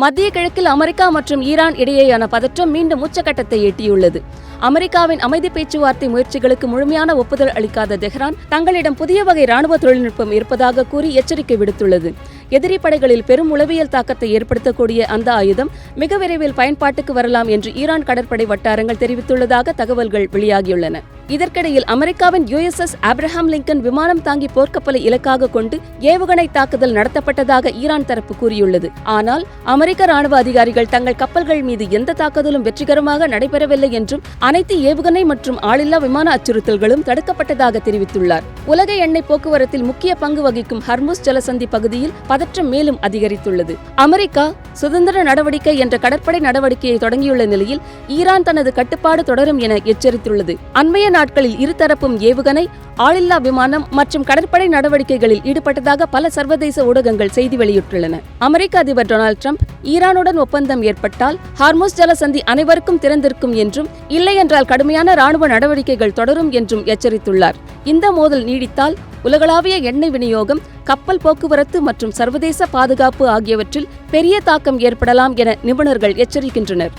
மத்திய கிழக்கில் அமெரிக்கா மற்றும் ஈரான் இடையேயான பதற்றம் மீண்டும் உச்சகட்டத்தை எட்டியுள்ளது. அமெரிக்காவின் அமைதி பேச்சுவார்த்தை முயற்சிகளுக்கு முழுமையான ஒப்புதல் அளிக்காத தெஹ்ரான் தங்களிடம் புதிய வகை ராணுவ தொழில்நுட்பம் இருப்பதாக கூறி எச்சரிக்கை விடுத்துள்ளது. எதிரி படைகளில் பெரும் உளவியல் தாக்கத்தை ஏற்படுத்தக்கூடிய அந்த ஆயுதம் மிக விரைவில் பயன்பாட்டுக்கு வரலாம் என்று ஈரான் கடற்படை வட்டாரங்கள் தெரிவித்துள்ளதாக தகவல்கள் வெளியாகியுள்ளன. இதற்கிடையில் அமெரிக்காவின் USS ஆப்ரஹாம் லிங்கன் விமானம் தாங்கி போர்க்கப்பலை இலக்காக கொண்டு ஏவுகணை தாக்குதல் நடத்தப்பட்டதாக ஈரான் தரப்பு கூறியுள்ளது. ஆனால் அமெரிக்க ராணுவ அதிகாரிகள் தங்கள் கப்பல்கள் மீது எந்த தாக்குதலும் வெற்றிகரமாக நடைபெறவில்லை என்றும் அனைத்து ஏவுகணை மற்றும் ஆளில்லா விமான அச்சுறுத்தல்களும் தடுக்கப்பட்டதாக தெரிவித்துள்ளார். உலக எண்ணெய் போக்குவரத்தில் முக்கிய பங்கு வகிக்கும் ஹர்முஸ் ஜலசந்தி பகுதியில் பதற்றம் மேலும் அதிகரித்துள்ளது. அமெரிக்கா சுதந்திர நடவடிக்கை என்ற கடற்படை நடவடிக்கையை தொடங்கியுள்ள நிலையில் ஈரான் தனது கட்டுப்பாடு தொடரும் என எச்சரித்துள்ளது. அண்மைய நாட்களில் இருதரப்பும் ஏவுகணை, ஆளில்லா விமானம் மற்றும் கடற்படை நடவடிக்கைகளில் ஈடுபட்டதாக பல சர்வதேச ஊடகங்கள் செய்தி வெளியிட்டுள்ளன. அமெரிக்க அதிபர் டொனால்டு டிரம்ப் ஈரானுடன் ஒப்பந்தம் ஏற்பட்டால் ஹார்முஸ் ஜலசந்தி அனைவருக்கும் திறந்திருக்கும் என்றும், இல்லையென்றால் கடுமையான ராணுவ நடவடிக்கைகள் தொடரும் என்றும் எச்சரித்துள்ளார். இந்த மோதல் நீடித்தால் உலகளாவிய எண்ணெய் விநியோகம், கப்பல் போக்குவரத்து மற்றும் சர்வதேச பாதுகாப்பு ஆகியவற்றில் பெரிய தாக்கம் ஏற்படலாம் என நிபுணர்கள் எச்சரிக்கின்றனர்.